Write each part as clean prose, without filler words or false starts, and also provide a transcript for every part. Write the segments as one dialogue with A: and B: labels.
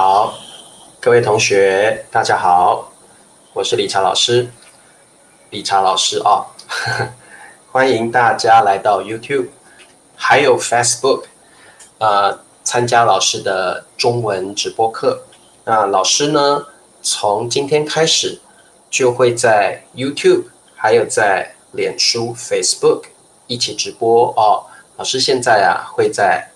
A: 好，各位同学，大家好，我是理查老师，理查老师啊，欢迎大家来到 YouTube，还有 Facebook，参加老师的中文直播课。那老师呢，从今天开始就会在 YouTube，还有在脸书 Facebook 一起直播哦。老师现在会在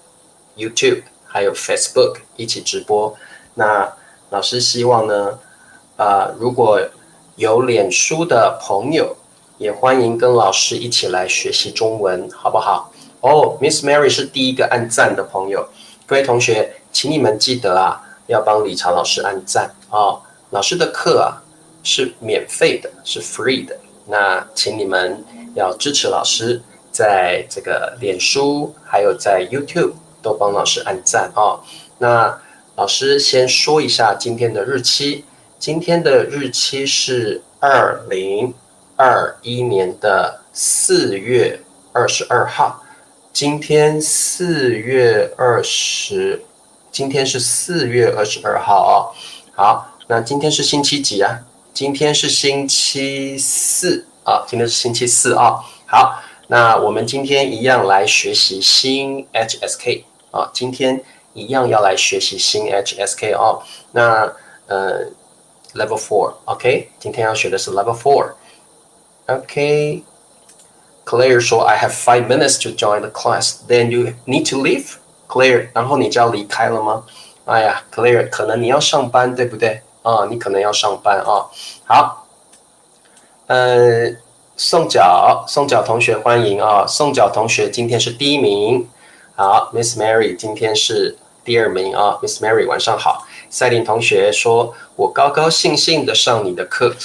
A: YouTube 还有 Facebook 一起直播。那老师希望呢，如果有脸书的朋友，也欢迎跟老师一起来学习中文，好不好？哦，Miss Mary 是第一个按赞的朋友，各位同学，请你们记得要帮理查老师按赞哦。老师的课是免费的，是 free 的。那请你们要支持老师，在这个脸书还有在 YouTube 都帮老师按赞哦。那老师先说一下今天的日期，今天的日期是2021年的4月22号。今天是4月22号哦。好，那今天是星期几啊？今天是星期四啊，今天是星期四啊。好，那我们今天一样来学习新 HSK 啊，今天一样要来学习新 HSK 哦。那Level 4 今天要学的是 Level 4 Claire 说 I have 5 minutes to join the class. Then you need to leave, Claire. 然后你就要离开了吗？哎呀 Claire 可能你要上班对不对？你可能要上班啊。好，宋角同学欢迎啊。宋角同学今天是第一名。好 Miss Mary 今天是第二名啊。Miss Mary 晚上好。赛琳同学说我高高兴兴的上你的课。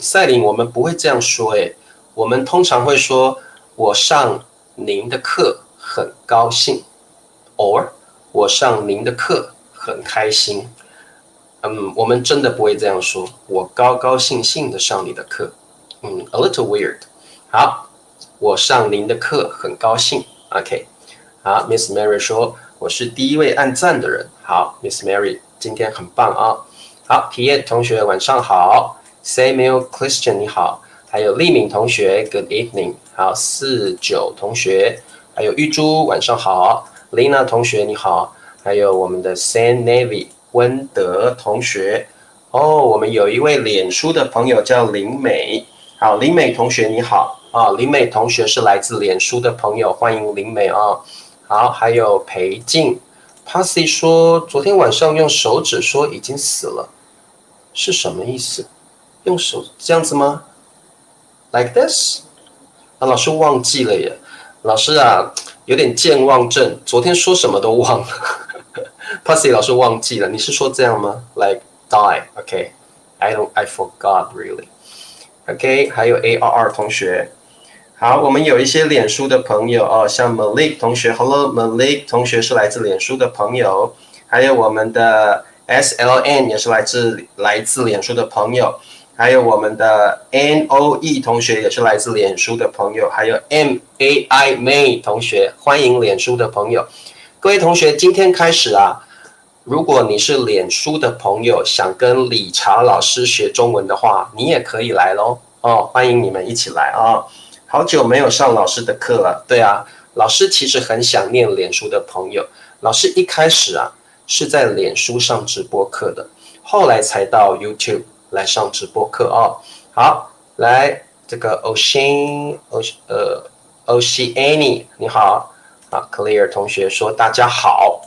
A: 赛琳我们不会这样说诶，我们通常会说我上您的课很高兴 or 我上您的课很开心。我们真的不会这样说，我高高兴兴的上你的课。A little weird。好，我上您的课很高兴。OK。好 ，Miss Mary 说我是第一位按赞的人。好 ，Miss Mary 今天很棒啊。好 ，Pierre 同学晚上好 ，Samuel Christian 你好，还有丽敏同学 Good evening。好，49同学，还有玉珠晚上好 ，Lina 同学你好，还有我们的 San Navy 温德同学。我们有一位脸书的朋友叫林美。好，林美同学你好啊，林美同学是来自脸书的朋友，欢迎林美啊。好，还有裴静 ，Passy 说昨天晚上用手指说已经死了，是什么意思？用手这样子吗 ？Like this？ 老师忘记了耶，老师有点健忘症，昨天说什么都忘了。Passy 老师忘记了，你是说这样吗 ？Like die？OK？I forgot really。OK？ 还有 ARR 同学。好，我们有一些脸书的朋友像 Malik 同学 ，Hello Malik 同学是来自脸书的朋友，还有我们的 SLN 也是来自脸书的朋友，还有我们的 NOE 同学也是来自脸书的朋友，还有 MAI May 同学，欢迎脸书的朋友。各位同学，今天开始如果你是脸书的朋友，想跟理查老师学中文的话，你也可以来咯欢迎你们一起来好久没有上老师的课了，对老师其实很想念脸书的朋友。老师一开始是在脸书上直播课的，后来才到 YouTube 来上直播课好，来这个 Oceani 你好Clear 同学说大家好。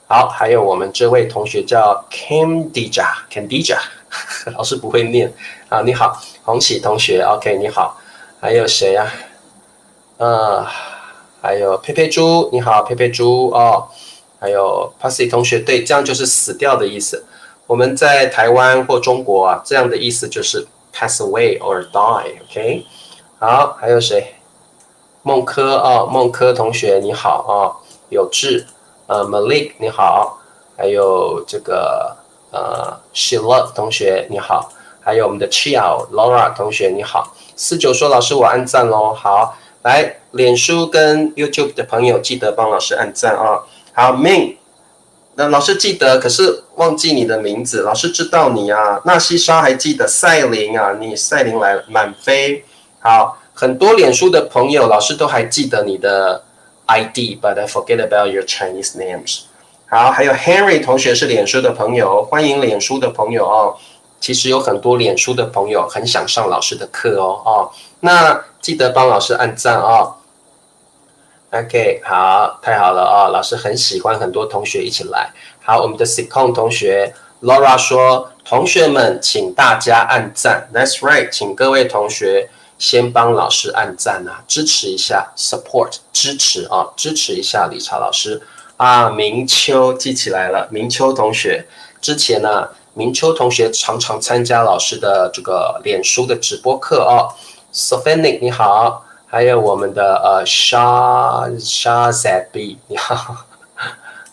A: 好，还有我们这位同学叫 Candija 老师不会念你好，红喜同学 OK 你好。还有谁还有佩佩猪，你好，佩佩猪还有 Passy 同学，对，这样就是死掉的意思。我们在台湾或中国这样的意思就是 pass away or die，OK？好，还有谁？孟科同学你好有志Malik 你好，还有这个Sheila 同学你好，还有我们的 Chiao Laura 同学你好。49说老师我按赞咯，好，来脸书跟 YouTube 的朋友记得帮老师按赞好 Ming 那老师记得，可是忘记你的名字。老师知道你啊，纳西莎还记得赛琳啊，你赛琳来了，满飞，好，很多脸书的朋友，老师都还记得你的 ID，but I forget about your Chinese names。好，还有 Henry 同学是脸书的朋友，欢迎脸书的朋友哦。其实有很多脸书的朋友很想上老师的课哦，那记得帮老师按赞哦。OK， 好，太好了哦，老师很喜欢很多同学一起来。好，我们的 Sikon 同学 Laura 说，同学们请大家按赞。That's right， 请各位同学先帮老师按赞啊，支持一下 ，support 支持啊，支持一下理查老师啊。明秋记起来了，明秋同学之前呢，明秋同学常常参加老师的这个脸书的直播课哦。Sophianic 你好。还有我们的Shazab， 你好，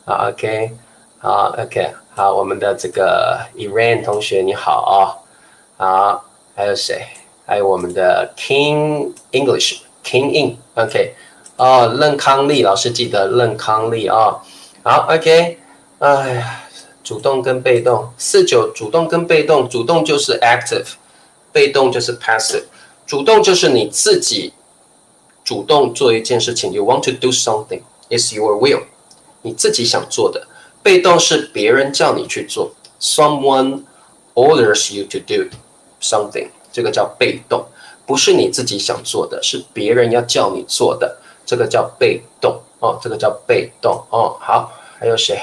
A: 好 OK， 好 OK， 好，我们的这个 Iran 同学你好啊，好，还有谁？还有我们的 King English King In OK， 哦，任康利老师记得任康利啊，好 OK， 哎呀，主动跟被动，49主动跟被动，主动就是 active， 被动就是 passive， 主动就是你自己。主动做一件事情 ，you want to do something, it's your will， 你自己想做的。被动是别人叫你去做 ，someone orders you to do something， 这个叫被动，不是你自己想做的，是别人要叫你做的，这个叫被动哦，这个叫被动哦。好，还有谁？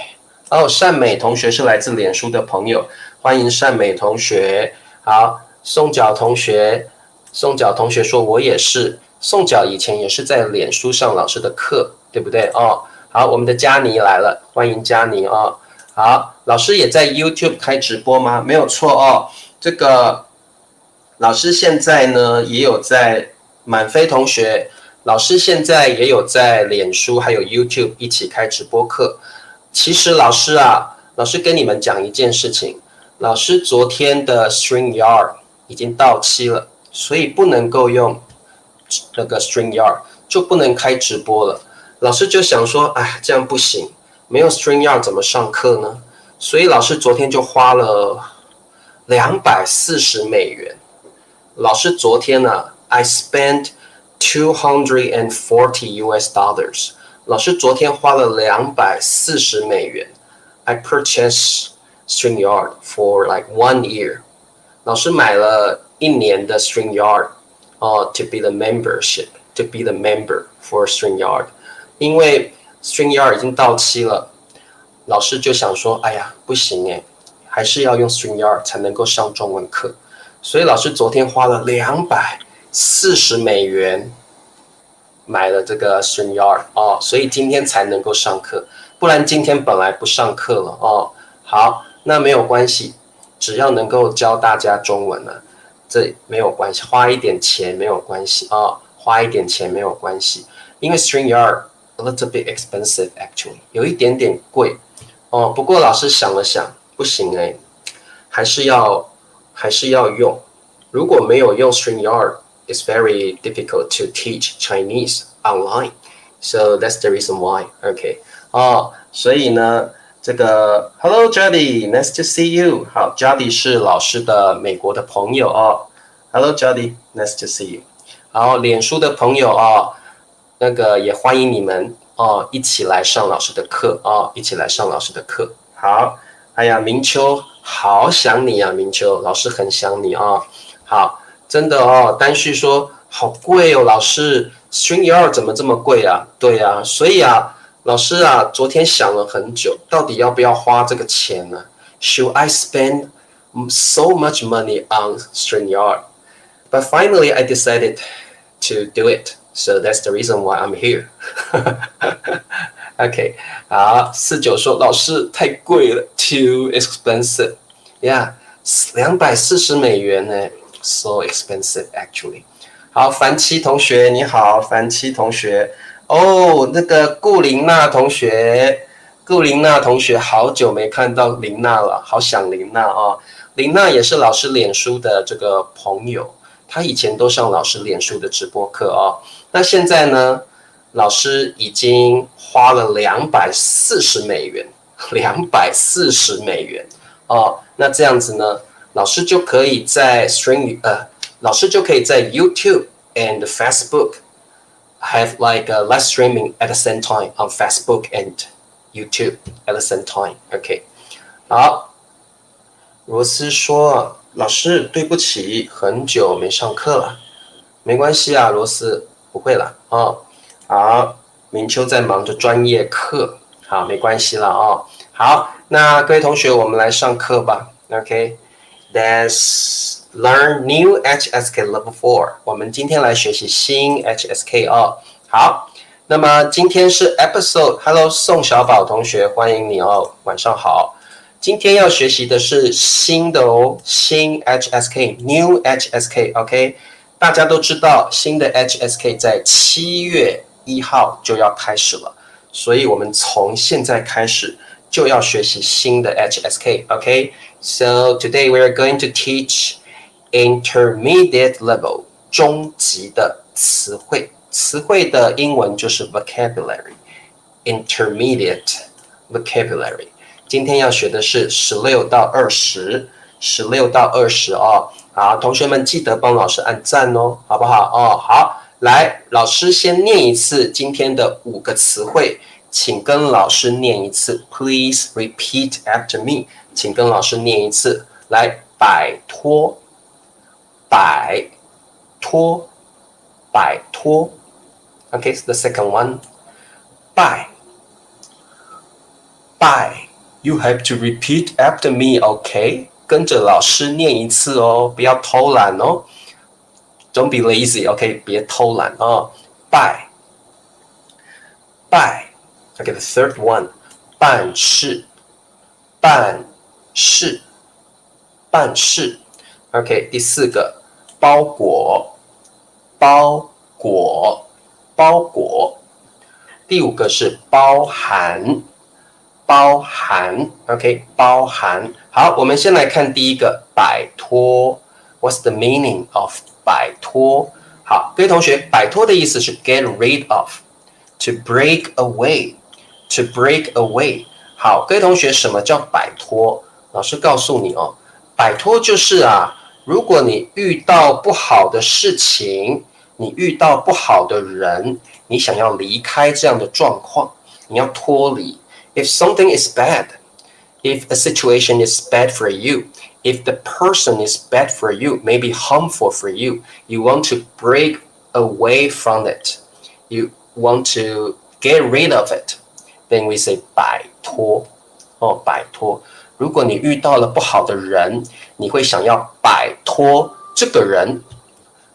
A: 哦，善美同学是来自脸书的朋友，欢迎善美同学。好，宋角同学说，我也是。宋角以前也是在脸书上老师的课，对不对哦？好，我们的佳妮来了，欢迎佳妮哦。好，老师也在 YouTube 开直播吗？没有错哦。这个老师现在呢也有在满飞同学，老师现在也有在脸书还有 YouTube 一起开直播课。其实老师跟你们讲一件事情，老师昨天的 StreamYard 已经到期了，所以不能够用。那个 StreamYard 就不能开直播了，老师就想说，哎，这样不行，没有 StreamYard 怎么上课呢？所以老师昨天就花了$240。老师昨天I spent $240。老师昨天花了$240。I purchased StreamYard for like 1 year。老师买了1年的 StreamYard。to be the membership, to be the member for StreamYard， 因为 StreamYard 已经到期了，老师就想说，哎呀，不行哎，还是要用 StreamYard 才能够上中文课，所以老师昨天花了$240买了这个 StreamYard 哦，所以今天才能够上课，不然今天本来不上课了哦。好，那没有关系，只要能够教大家中文呢。这没有关系，花一点钱没有关系花一点钱没有关系，因为 StreamYard a little bit expensive actually， 有一点点贵哦。不过老师想了想，不行哎，还是要用。如果没有用 StreamYard， it's very difficult to teach Chinese online. So that's the reason why. OK， 所以呢。这个 Hello Jody, nice to see you. 好 ，Jody 是老师的美国的朋友哦。Hello Jody, nice to see you. 好，脸书的朋友那个也欢迎你们一起来上老师的课一起来上老师的课。好，哎呀，明秋，好想你啊，明秋，老师很想你好，真的丹旭说好贵哦，老师 StreamYard 怎么这么贵啊？对啊，所以老师昨天想了很久，到底要不要花这个钱呢 ？Should I spend so much money on StreamYard? But finally, I decided to do it. So that's the reason why I'm here. OK， 好，49说老师太贵了 ，too expensive. Yeah, $240呢 ，so expensive actually. 好，凡七同学你好，凡七同学。那个顾琳娜同学，好久没看到琳娜了，好想琳娜琳娜也是老师脸书的这个朋友，她以前都上老师脸书的直播课那现在呢，老师已经花了$240， $240哦。那这样子呢，老师就可以在 YouTube and Facebook have like a live streaming at the same time on Facebook and YouTube at the same time. OK， 好，罗斯说，老师对不起，很久没上课了。没关系啊，罗斯不会了啊。好，明秋在忙着专业课，好，没关系了啊。好，那各位同学，我们来上课吧。OK，Let's learn new HSK Level 4。我们今天来学习新 HSK 哦。好，那么今天是 Episode。Hello， 宋小宝同学，欢迎你哦，晚上好。今天要学习的是新的哦，新 HSK，New HSK。OK， 大家都知道新的 HSK 在7月1号就要开始了，所以我们从现在开始就要学习新的 HSK。OK，So today we are going to teach intermediate level 中级的词汇。词汇的英文就是 vocabulary，intermediate vocabulary。今天要学的是16到20，16到20哦。好，同学们记得帮老师按赞哦，好不好？哦，好，来，老师先念一次今天的5个词汇，请跟老师念一次。Please repeat after me， 请跟老师念一次。来，摆脱，摆脱，摆脱。Okay, so the second one, buy, buy. You have to repeat after me, okay? 跟着老师念一次哦，不要偷懒哦。Don't be lazy, okay? 别偷懒哦。buy, buy. Okay, the third one, 办事，办事，办事。Okay, 第4个，包裹，包裹。包裹。第5个是包含，包含 ，OK， 包含。好，我们先来看第一个，摆脱。What's the meaning of 摆脱？好，各位同学，摆脱的意思是 get rid of，to break away，to break away。好，各位同学，什么叫摆脱？老师告诉你哦，摆脱就是如果你遇到不好的事情。你遇到不好的人，你想要离开这样的状况，你要脱离。If something is bad, if a situation is bad for you, if the person is bad for you, maybe harmful for you, you want to break away from it. You want to get rid of it. Then we say 摆脱。哦，摆脱。如果你遇到了不好的人，你会想要摆脱这个人。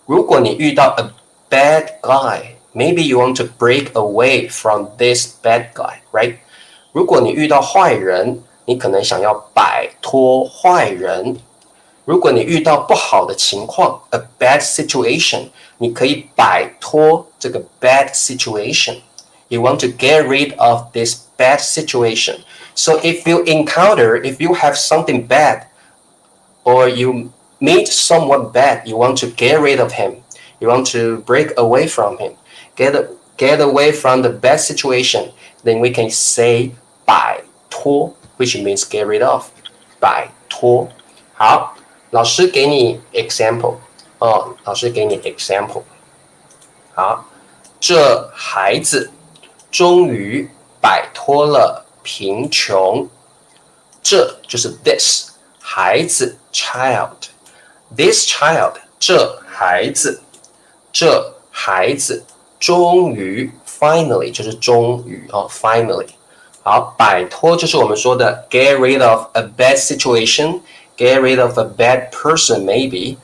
A: 如果你遇到 a bad guy, maybe you want to break away from this bad guy, right? 如果你遇到坏人，你可能想要摆脱坏人。如果你遇到不好的情况 a bad situation, 你可以摆脱这个 bad situation. You want to get rid of this bad situation. So if you have something bad, or you meet someone bad, you want to get rid of him. You want to break away from him. Get away from the bad situation. Then we can say 摆脱 which means get rid of. 摆脱。好，老师给你 example。老师给你 example。好，这孩子终于摆脱了贫穷。这就是 this 孩子 child。This child 这孩子，这孩子终于 finally 就是终于finally。好，摆脱就是我们说的 get rid of a bad situation, get rid of a bad person maybe。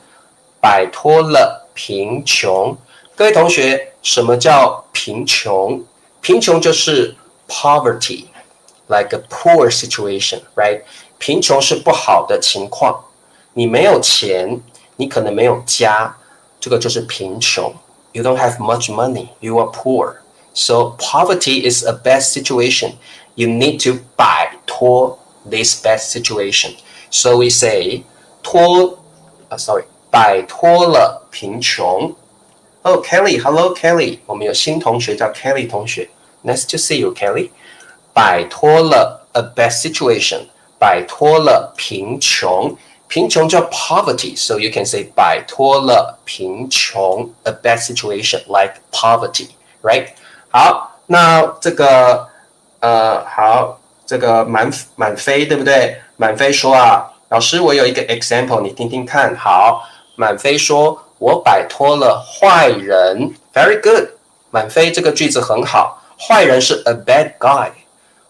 A: 摆脱了贫穷。各位同学，什么叫贫穷？贫穷就是 poverty, like a poor situation, right？ 贫穷是不好的情况。你没有钱，你可能没有家，这个就是贫穷。You don't have much money, you are poor. So poverty is a bad situation. You need to 摆脱 this bad situation. So we say 摆脱了贫穷。Oh, Kelly, hello Kelly. 我们有新同学叫 Kelly 同学。Nice to see you, Kelly. 摆脱了 a bad situation， 摆脱了贫穷。贫穷叫 poverty, so you can say 摆脱了贫穷 a bad situation like poverty, right? 好，那这个好，这个满飞对不对？满飞说啊，老师我有一个 example， 你听听看。好，满飞说我摆脱了坏人 ，very good。满飞这个句子很好，坏人是 a bad guy，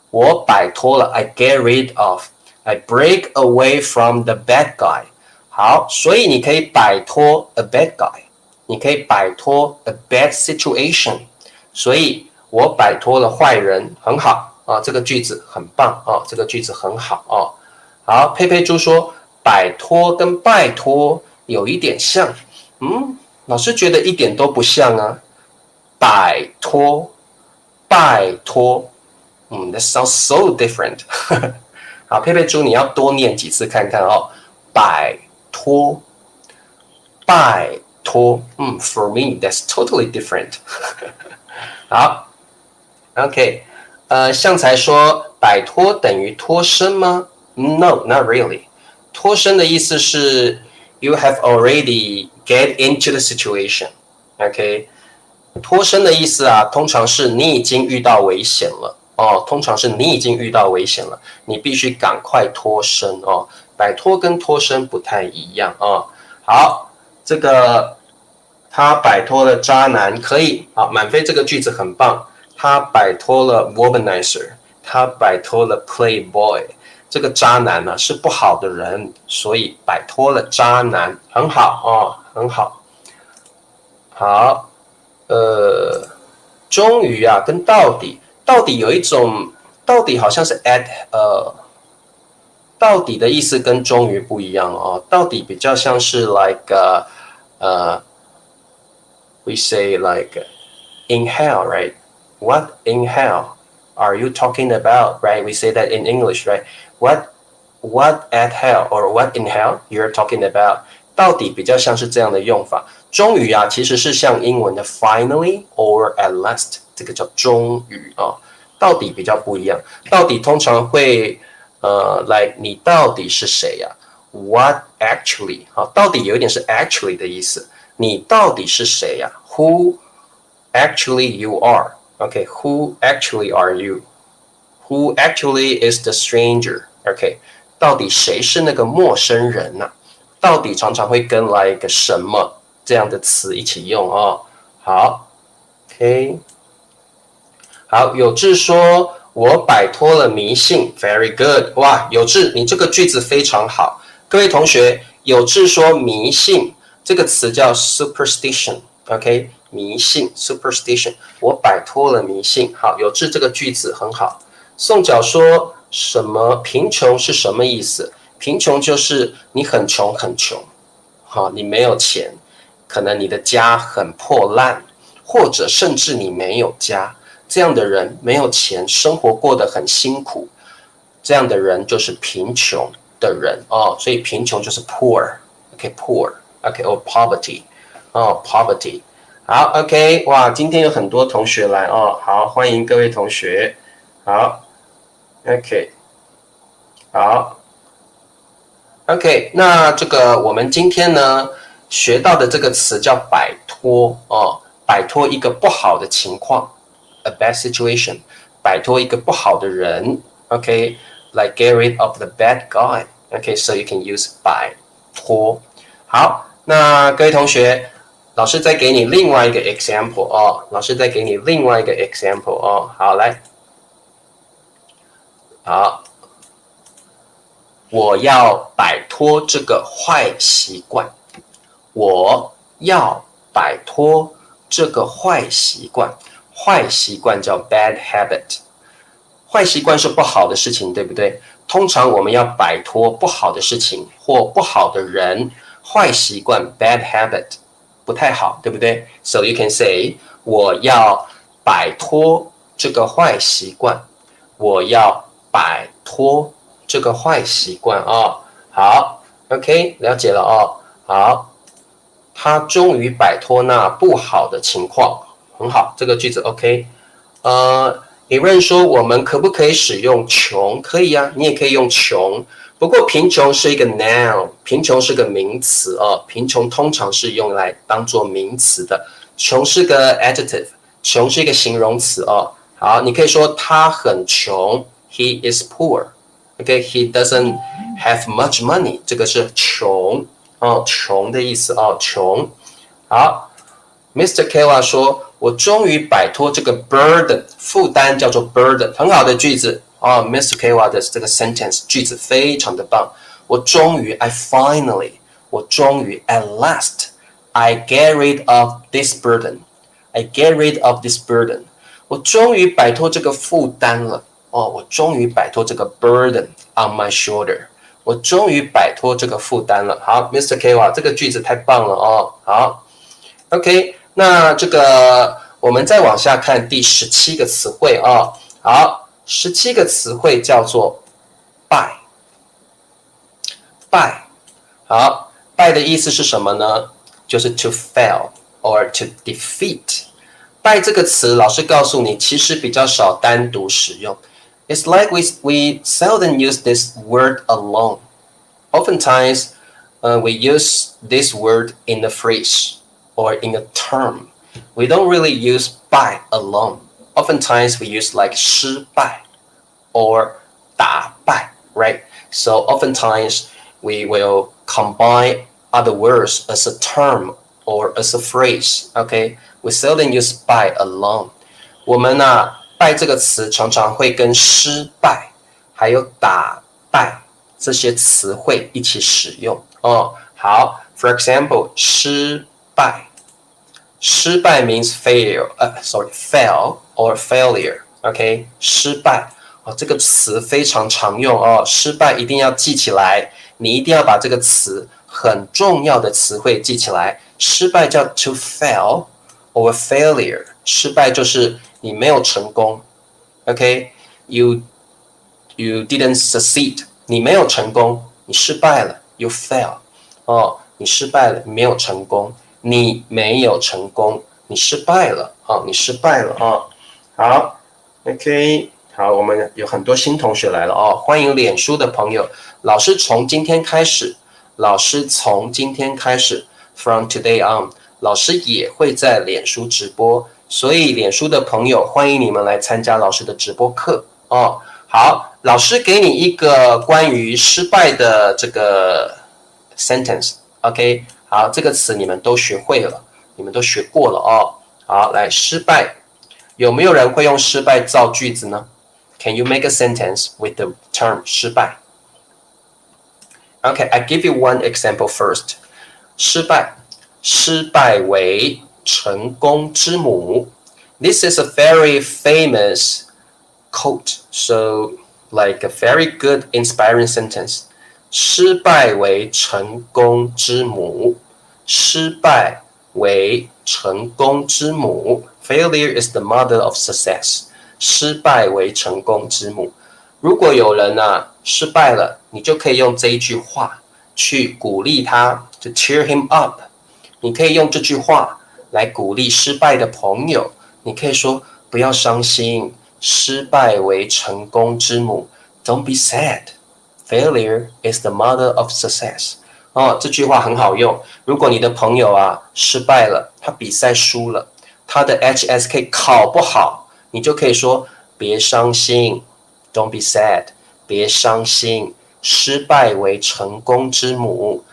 A: 我摆脱了 I get rid of。I break away from the bad guy。好，所以你可以摆脱 a bad guy， 你可以摆脱 a bad situation。所以我摆脱了坏人，很好啊，这个句子很棒啊，这个句子很好啊。好，佩佩猪说摆脱跟拜托有一点像，老师觉得一点都不像啊。摆脱，拜托，that sounds so different 好，佩佩猪，你要多念几次看看哦。摆脱，拜托，for me that's totally different 好 ，OK， 向才说摆脱等于脱身吗 ？No, not really。脱身的意思是 you have already get into the situation，OK？脱身的意思啊，通常是你已经遇到危险了。通常是你已经遇到危险了，你必须赶快脱身哦。摆脱跟脱身不太一样哦。好，这个他摆脱了渣男，可以。好，满飞这个句子很棒。他摆脱了 womanizer， 他摆脱了 playboy。这个渣男呢是不好的人，所以摆脱了渣男，很好哦，很好。好，终于啊，跟到底。到底有一种，到底好像是 at 到底的意思跟终于不一样哦。到底比较像是 like we say like in hell, right? What in hell are you talking about, right? We say that in English, right? What at hell or what in hell you're talking about? 到底比较像是这样的用法。终于啊，其实是像英文的 finally or at last， 这个叫终于啊。到底比较不一样，到底通常会like 你到底是谁呀？What actually？ 好，到底有一点是 actually 的意思。你到底是谁呀？Who actually you are？OK，Who actually are you？Who actually is the stranger？OK，到底谁是那个陌生人呢？到底常常会跟来一个什么这样的词一起用哦。好 ，OK。好，有志说：“我摆脱了迷信 ，very good。”哇，有志，你这个句子非常好。各位同学，有志说迷信这个词叫 superstition，OK？ 迷信 superstition， 我摆脱了迷信。好，有志这个句子很好。宋角说什么？贫穷是什么意思？贫穷就是你很穷很穷，好，你没有钱，可能你的家很破烂，或者甚至你没有家。这样的人没有钱，生活过得很辛苦，这样的人就是贫穷的人哦。所以贫穷就是 poor，OK，poor，OK， or poverty， poverty。好 ，OK， 哇，今天有很多同学来哦，好，欢迎各位同学，好 ，OK， 好 ，OK， 那这个我们今天呢学到的这个词叫摆脱哦，摆脱一个不好的情况。A bad situation， 摆脱一个不好的人 ，OK， like get rid of the bad guy，OK，so you can use 摆脱。好，那各位同学，老师再给你另外一个 example 哦，老师再给你另外一个 example 哦，好，来，好，我要摆脱这个坏习惯，我要摆脱这个坏习惯。坏习惯叫 bad habit， 坏习惯是不好的事情，对不对？通常我们要摆脱不好的事情或不好的人，坏习惯 bad habit 不太好，对不对？ So you can say 我要摆脱这个坏习惯，我要摆脱这个坏习惯哦。好 ，OK， 了解了哦。好，他终于摆脱那不好的情况。很好，这个句子 OK。有人说我们可不可以使用穷？可以啊，你也可以用穷。不过贫穷是一个 noun， 贫穷是个名词哦，贫穷通常是用来当做名词的。穷是个 adjective， 穷是一个形容词哦。好，你可以说他很穷 ，he is poor。OK，he doesn't have much money， 这个是穷哦，穷的意思哦，穷。好 ，Mr. Kewa 说，我终于摆脱这个 burden， 负担叫做 burden， 很好的句子。哦 ，Mr. Kewa 的这个 sentence 句子非常的棒。我终于 I finally， 我终于 at last I get rid of this burden， I get rid of this burden， 我终于摆脱这个负担了。哦，我终于摆脱这个 burden on my shoulder， 我终于摆脱这个负担了。好 ，Mr. Kewa 这个句子太棒了哦。好 ，OK， 那这个我们再往下看第17个词汇啊。好。17个词汇叫做败，败，好，败的意思是什么呢？就是 to fail or to defeat。败这个词，老师告诉你，其实比较少单独使用。It's like we seldom use this word alone. Oftentimes, we use this word in a phrase or in a term. We don't really use 败 alone.Oftentimes we use like 失败 or 打败 right? So oftentimes we will combine other words as a term or as a phrase, okay? We seldom use 败 alone. 我们败这个词常常会跟失败还有打败这些词汇一起使用哦。好 ，for example， 失败。失败 means fail or failure. OK， 失败哦，这个词非常常用哦。失败一定要记起来，你一定要把这个词很重要的词汇记起来。失败叫 to fail or failure， 失败就是你没有成功。OK，you didn't succeed， 你没有成功，你失败了 ，you fail。哦，你失败了，你没有成功。你没有成功，你失败了啊！你失败了啊！好 ，OK， 好，我们有很多新同学来了哦，欢迎脸书的朋友。老师从今天开始，from today on， 老师也会在脸书直播，所以脸书的朋友欢迎你们来参加老师的直播课哦。好，老师给你一个关于失败的这个 sentence，OK。好，这个词你们都学会了，你们都学过了哦。好，来，失败，有没有人会用失败造句子呢 ？Can you make a sentence with the term 失败 ？Okay, I give you one example first. 失败，失败为成功之母。This is a very famous quote, so like a very good, inspiring sentence.失败为成功之母，失败为成功之母。Failure is the mother of success. 失败为成功之母。如果有人失败了，你就可以用这一句话去鼓励他 ，to cheer him up。你可以用这句话来鼓励失败的朋友。你可以说：不要伤心，失败为成功之母。Don't be sad.Failure is the mother of success. 哦，这句话很好用。如果你的朋友失败了，他比赛输了，他的 HSK 考不好，你就可以说别伤心 ，Don't be sad， 别伤心，失败为成功之母。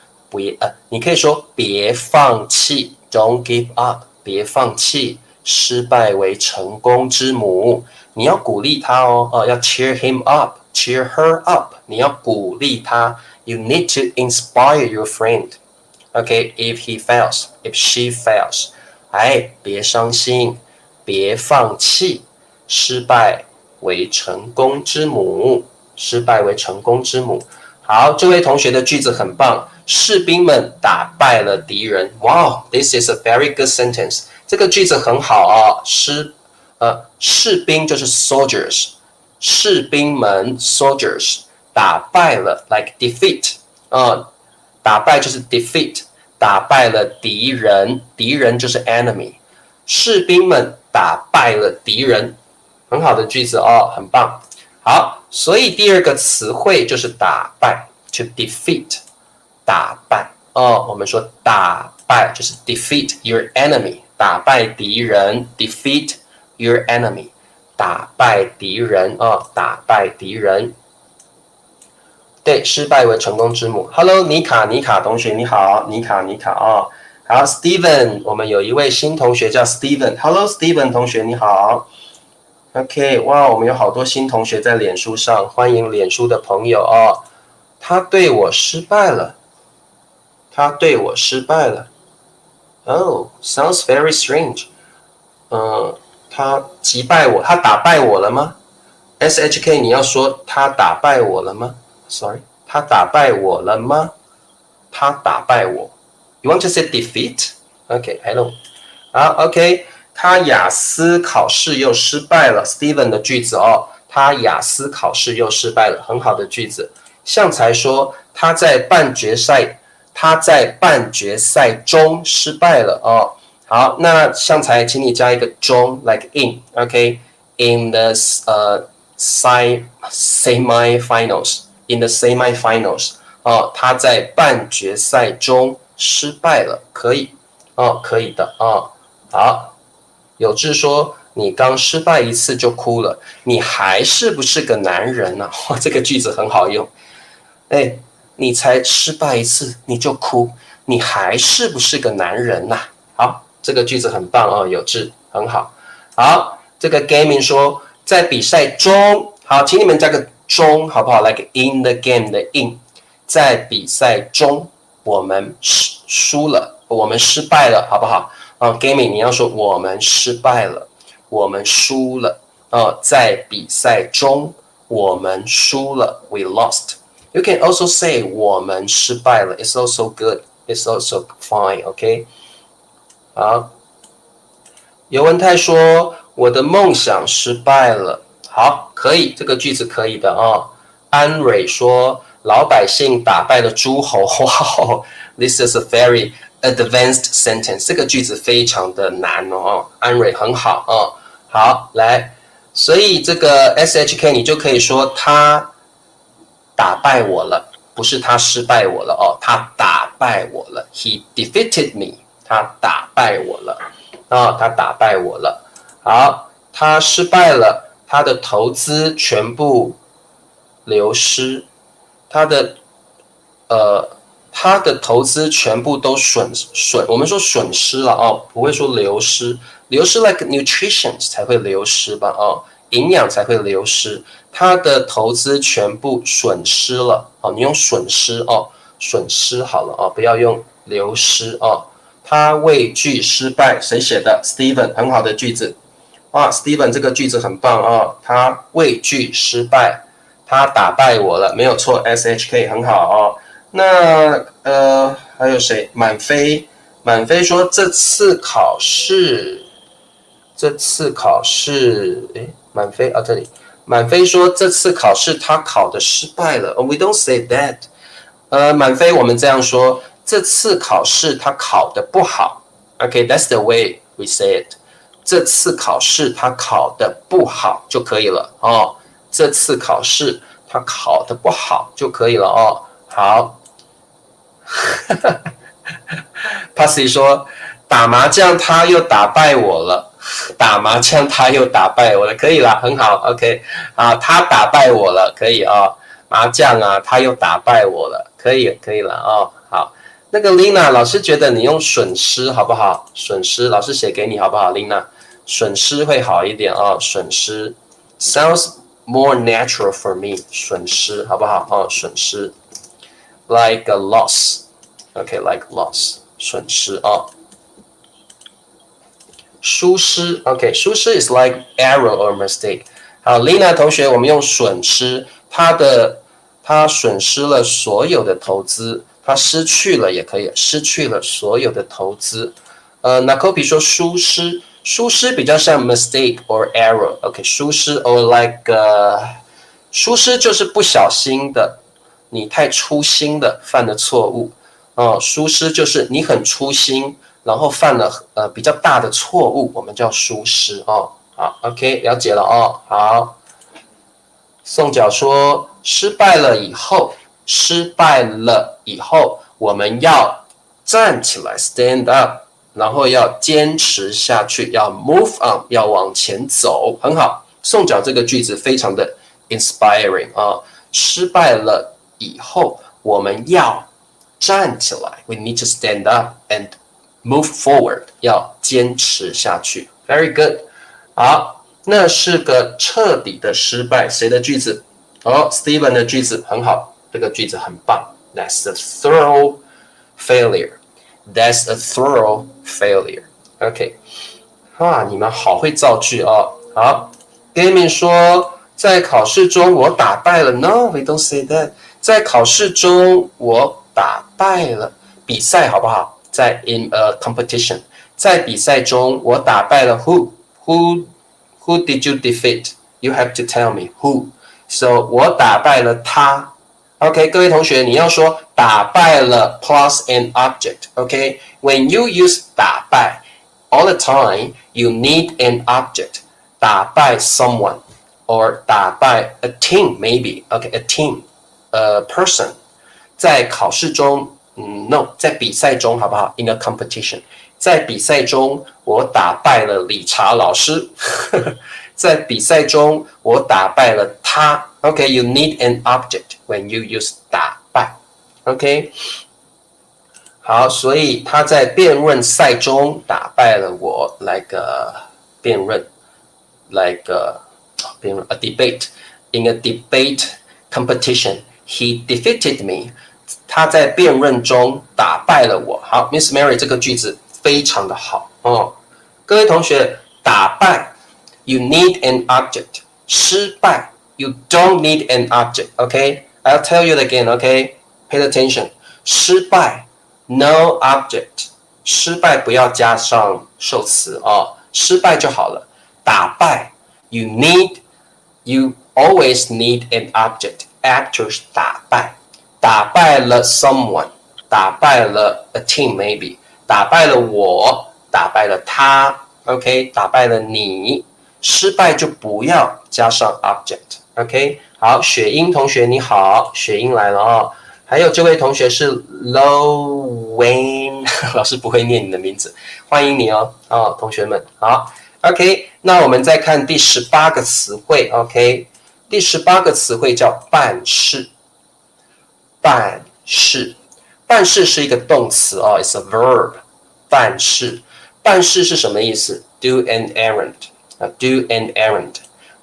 A: 你可以说别放弃 ，Don't give up， 别放弃，失败为成功之母。你要鼓励他哦，要 cheer him up。Cheer her up. 你要鼓励他。You need to inspire your friend. Okay, if he fails, if she fails. 别伤心，别放弃。失败为成功之母。失败为成功之母。好，这位同学的句子很棒。士兵们打败了敌人。Wow, this is a very good sentence. 这个句子很好啊。士兵就是 soldiers。士兵们 soldiers 打败了 like defeat 打败就是 defeat 打败了敌人，敌人就是 enemy。士兵们打败了敌人很好的句子哦，很棒。好，所以第二个词汇就是打败 ，to defeat， 打败哦。我们说打败就是 defeat your enemy， 打败敌人 ，defeat your enemy， 打败敌人哦，打败敌人。对，失败为成功之母。Hello， 妮卡同学你好，妮卡哦。好 ，Steven， 我们有一位新同学叫 Steven。Hello Steven 同学你好。OK， 哇，我们有好多新同学在脸书上，欢迎脸书的朋友哦。他对我失败了，他对我失败了。Oh, sounds very strange。他击败我，他打败我了吗 ？SHK， 你要说他打败我了吗 ？Sorry， 他打败我了吗？他打败我。You want to say defeat? OK, hello。好 ，OK。他雅思考试又失败了 ，Steven 的句子哦，他雅思考试又失败了，很好的句子。向才说他在半决赛中失败了哦。好，那向才，请你加一个中 ，like in，OK，in the semi-finals，in the semi-finals， 哦，他在半决赛中失败了，可以哦，可以的哦。好。有志说：“你刚失败一次就哭了，你还是不是个男人呢、啊？”哇，这个句子很好用。哎，你才失败一次你就哭，你还是不是个男人呐、啊？好，这个句子很棒哦，有志很好。好，这个 gaming 说在比赛中，好，请你们加个中好不好 ？Like in the game 的 in， 在比赛中我们输了，我们失败了，好不好？gaming 你要说我们失败了，我们输了在比赛中我们输了 we lost. You can also say 我们失败了 it's also good, it's also fine, OK? 好，尤文泰说我的梦想失败了，好，可以，这个句子可以的哦。安蕊说老百姓打败了诸侯，哇 This is a very advanced sentence， 这个句子非常的难哦，安蕊很好哦。好，来，所以这个 SHK 你就可以说他打败我了，不是他失败我了哦，他打败我了 ，He defeated me， 他打败我了他打败我了。好，他失败了，他的投资全部流失，他的投资全部都我们说损失了哦，不会说流失，流失 like nutrition 才会流失吧哦，营养才会流失，他的投资全部损失了哦，你用损失哦，损失好了哦，不要用流失哦。他畏惧失败，谁写的 ？Steven， 很好的句子。哇 ，Steven 这个句子很棒哦。他畏惧失败，他打败我了，没有错。SHK 很好哦。那还有谁？满飞说这次考试，满飞啊这里，满飞说这次考试他考的失败了。We don't say that。满飞我们这样说。这次考试他考得不好 ，OK， that's the way we say it。这次考试他考得不好就可以了哦。这次考试他考得不好就可以了哦。好，Passy 说打麻将他又打败我了，打麻将他又打败我了，可以了，很好 ，OK， 啊，他打败我了，可以哦。麻将啊，他又打败我了，可以了哦。好。那个 Lina 老师觉得你用损失好不好？损失老师写给你好不好 ，Lina？ 损失会好一点哦，损失 sounds more natural for me。损失好不好？哦，损失 like a loss，OK，like loss， 损失哦。疏失 ，OK， 疏失 is like error or mistake。好 ，Lina 同学，我们用损失，他损失了所有的投资。他失去了也可以，失去了所有的投资。Nakopi 说疏失，疏失比较像 mistake or error。OK， 疏失 or like 疏失就是不小心的，你太粗心的犯的错误。疏失就是你很粗心，然后犯了比较大的错误，我们叫疏失哦。好 ，OK， 了解了哦。好，宋角说，失败了以后，我们要站起来 ，stand up， 然后要坚持下去，要 move on， 要往前走，很好。宋角这个句子非常的 inspiring 啊，失败了以后，我们要站起来 ，we need to stand up and move forward， 要坚持下去。Very good， 好，那是个彻底的失败。谁的句子？哦 ，Steven 的句子很好，这个句子很棒。That's a thorough failure. That's a thorough failure. OK， 哇，你们好会造句哦。好 ，Gaming 说，在考试中我打败了。No, we don't say that. 在考试中我打败了。比赛好不好？在 in a competition， 在比赛中我打败了 who did you defeat? You have to tell me who. So 我打败了他。OK， 各位同学，你要说打败了 plus an object。OK，when you use 打败 all the time, you need an object. 打败 someone or 打败 a team maybe. OK，a team, a person. 在考试中，no， 在比赛中好不好 ？In a competition， 在比赛中我打败了理查老师。在比赛中我打败了他。OK，you need an object when you use 打败。OK， 好，所以他在辩论赛中打败了我。Like a 辩论 ，like a debate. In a debate competition, he defeated me. 他在辩论中打败了我。好 ，Miss Mary 这个句子非常的好哦。各位同学，打败 you need an object. 失败 you don't need an object. Okay, I'll tell you again. Okay, pay attention. 失败 no object. 失败不要加上受词哦，失败就好了。打败 you always need an object. Actors 打败。打败了 someone， 打败了 a team maybe， 打败了我，打败了他 ，OK， 打败了你。失败就不要加上 object， OK。好，雪英同学你好，雪英来了哦。还有这位同学是 Low Wayne， 老师不会念你的名字，欢迎你哦，同学们好 ，OK。那我们再看第18个词汇 ，OK， 第18个词汇叫办事。办事，办事是一个动词哦 ，it's a verb。办事，办事是什么意思 ？Do an errand，do an errand，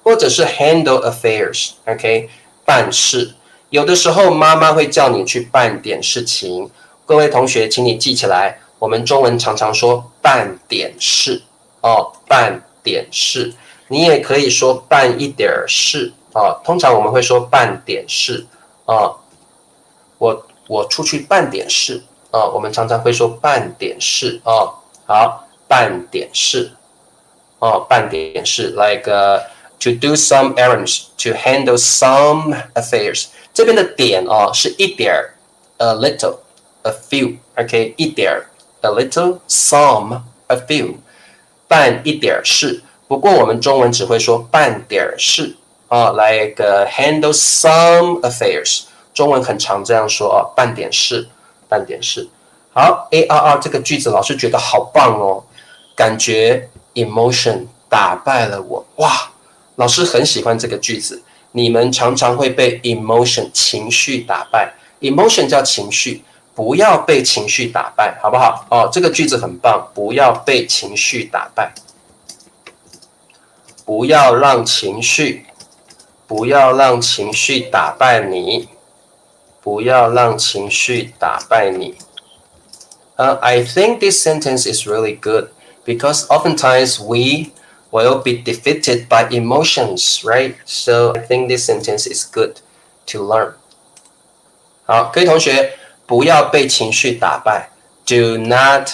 A: 或者是 handle affairs，OK， 办事。有的时候妈妈会叫你去办点事情，各位同学，请你记起来，我们中文常常说办点事哦，办点事。你也可以说办一点事哦，通常我们会说办点事哦。我出去办点事啊，我们常常会说办点事啊。好，办点事哦，办点事 ，like、to do some errands, to handle some affairs。这边的点哦是一点 ，a little, a few，OK， 一点 ，a little, some, a few， 办一点事。不过我们中文只会说办点事啊，like、handle some affairs。中文很常这样说哦，办点事，办点事。好 ，ARR 这个句子老师觉得好棒哦，感觉 emotion 打败了我，哇，老师很喜欢这个句子。你们常常会被 emotion 情绪打败 ，emotion 叫情绪，不要被情绪打败，好不好？哦，这个句子很棒，不要被情绪打败，不要让情绪打败你。不要让情绪打败你。I think this sentence is really good because oftentimes we will be defeated by emotions, right? So I think this sentence is good to learn. 好，各位同学，不要被情绪打败。Do not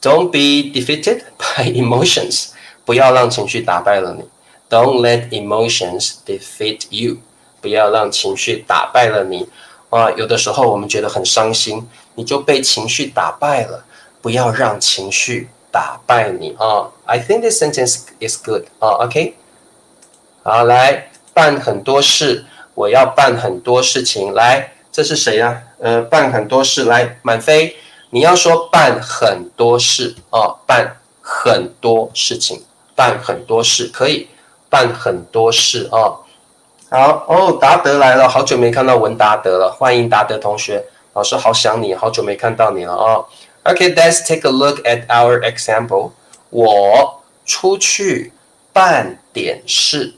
A: don't be defeated by emotions. 不要让情绪打败了你。Don't let emotions defeat you. 不要让情绪打败了你。有的时候我们觉得很伤心，你就被情绪打败了。不要让情绪打败你啊。I think this sentence is good 啊。OK， 好，来办很多事，我要办很多事情。来，这是谁呀？办很多事。来，满飞，你要说办很多事啊，办很多事情，办很多事可以，办很多事啊。好哦，达德来了，好久没看到文达德了，欢迎达德同学，老师好想你，好久没看到你了哦。Okay, let's take a look at our example. 我出去办点事。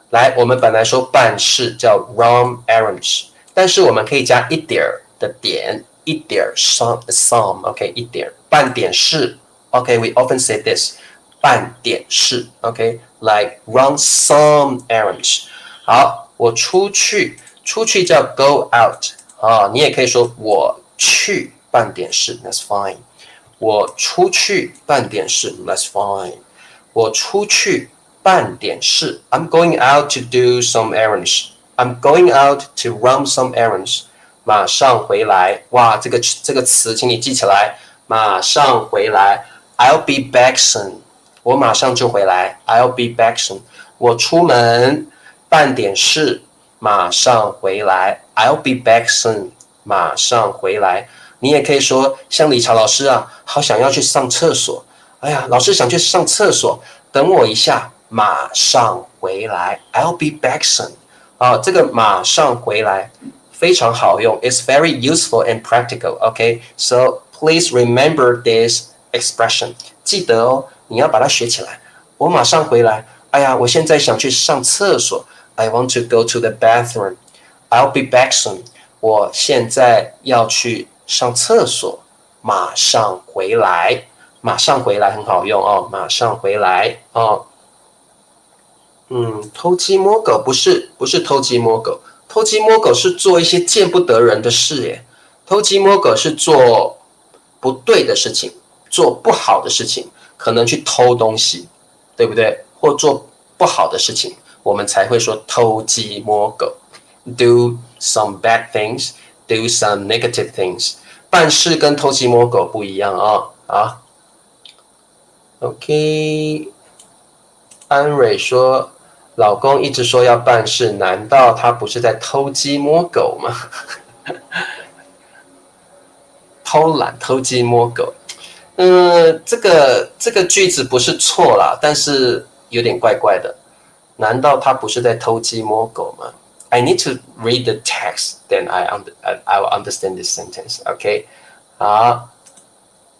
A: 来，我们本来说办事叫 run errands， 但是我们可以加一点的点，一点 some，OK， 一点办点事。OK, we often say this， 办点事。OK，like run some errands。好，我出去，出去叫 go out 啊，你也可以说我去办点事 ，that's fine。我出去办点事 ，that's fine。我出去办点事 ，I'm going out to do some errands。I'm going out to run some errands。马上回来，哇，这个词，请你记起来，马上回来 ，I'll be back soon。我马上就回来 ，I'll be back soon。我出门办点事，马上回来 ，I'll be back soon。马上回来。你也可以说，像李朝老师啊，好想要去上厕所。哎呀，老师想去上厕所，等我一下，马上回来 ，I'll be back soon。啊，这个马上回来非常好用 ，it's very useful and practical。OK，so please remember this expression。记得哦，你要把它学起来。我马上回来。哎呀，我现在想去上厕所。I want to go to the bathroom. I'll be back soon。我现在要去上厕所，马上回来。马上回来很好用哦，马上回来哦。偷鸡摸狗不是偷鸡摸狗，偷鸡摸狗是做一些见不得人的事耶。偷鸡摸狗是做不对的事情，做不好的事情，可能去偷东西，对不对？或做不好的事情，我们才会说偷鸡摸狗。Do some bad things, do some negative things。办事跟偷鸡摸狗不一样啊。好 ，OK。安蕊说，老公一直说要办事，难道他不是在偷鸡摸狗吗？偷懒、偷鸡摸狗。这个句子不是错啦，但是有点怪怪的。难道他不是在偷鸡摸狗吗？I need to read the text, then I will understand this sentence. OK， 好，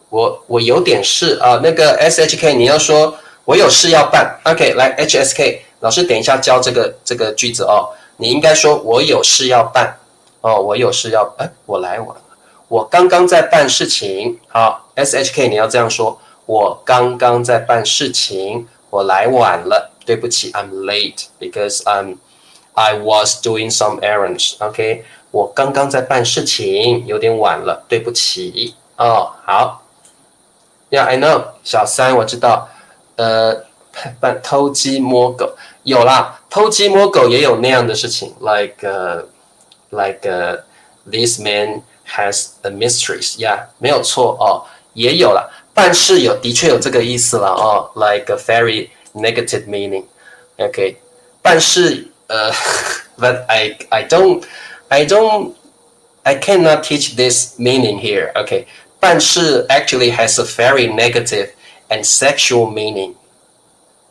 A: 我有点事啊。那个 SHK 你要说我有事要办。OK， 来 HSK 老师等一下教这个句子哦。你应该说我有事要办哦，我有事要我来晚了，我刚刚在办事情。好 ，SHK 你要这样说，我刚刚在办事情，我来晚了，对不起 ，I'm late because I was doing some errands。OK， 我刚刚在办事情，有点晚了，对不起。哦，好。Yeah, I know， 小三我知道。偷鸡摸狗有啦，偷鸡摸狗也有那样的事情 ，like this man has a mistress。Yeah， 没有错哦，也有啦。办事的确有这个意思了哦 ，like a very negative meaning。OK， 办事。But I cannot teach this meaning here. Okay, 办事 actually has a very negative and sexual meaning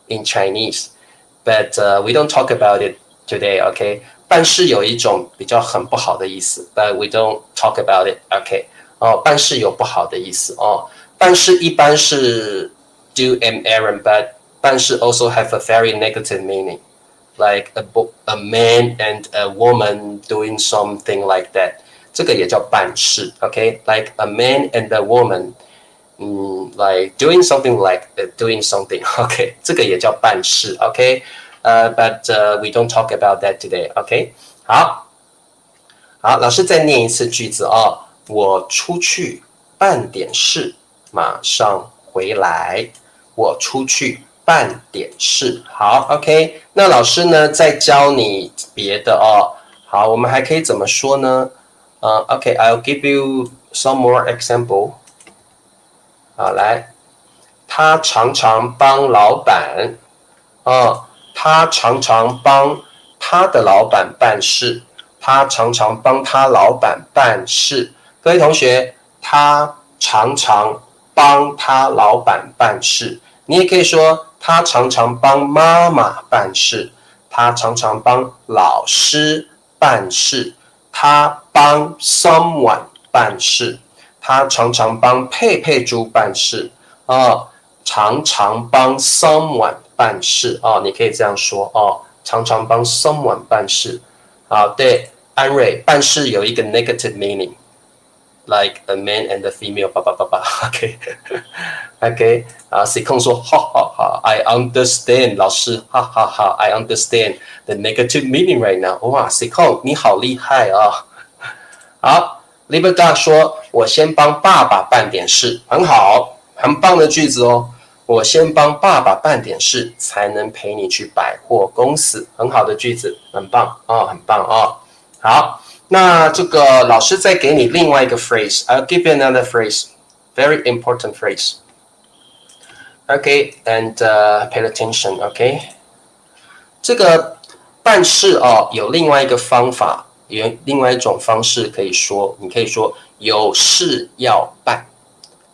A: in Chinese, but we don't talk about it today. Okay, 办事有一种比较很不好的意思 ，but we don't talk about it. Okay， 哦，办事有不好的意思哦。办事一般是 do an errand, but 办事 also have a very negative meaning.Like a man and a woman doing something like that， 这个也叫办事 ，OK？ Like a man and a woman， like doing something like doing something， OK？ 这个也叫办事 ，OK？But we don't talk about that today， OK？ 好，老师再念一次句子哦。我出去办点事，马上回来。我出去办点事，好 ，OK。那老师呢，再教你别的哦。好，我们还可以怎么说呢？OK，I'll give you some more example。好，来，他常常帮老板，他常常帮他的老板办事，他常常帮他老板办事。各位同学，他常常帮他老板办事。你也可以说，他常常帮妈妈办事，他常常帮老师办事，他帮 someone 办事，他常常帮佩佩猪办事，常常帮 someone 办事，你可以这样说，常常帮 someone 办事。好，对，安瑞，办事有一个 negative meaning。Like a man and a female， 叭叭叭叭 ，OK， OK， C 控说，哈哈哈 ，I understand， 老师，哈哈哈 ，I understand the negative meaning right now。哇 ，C 控你好厉害啊！好 ，Libertad 说，我先帮爸爸办点事，很好，很棒的句子哦。我先帮爸爸办点事，才能陪你去百货公司，很好的句子，很棒哦，很棒哦。好。那这个老师再给你另外一个 phrase. I'll give you another phrase. Very important phrase. Okay, and pay attention. Okay. 这个办事有另外一个方法，有另外一种方式可以说，你可以说有事要办，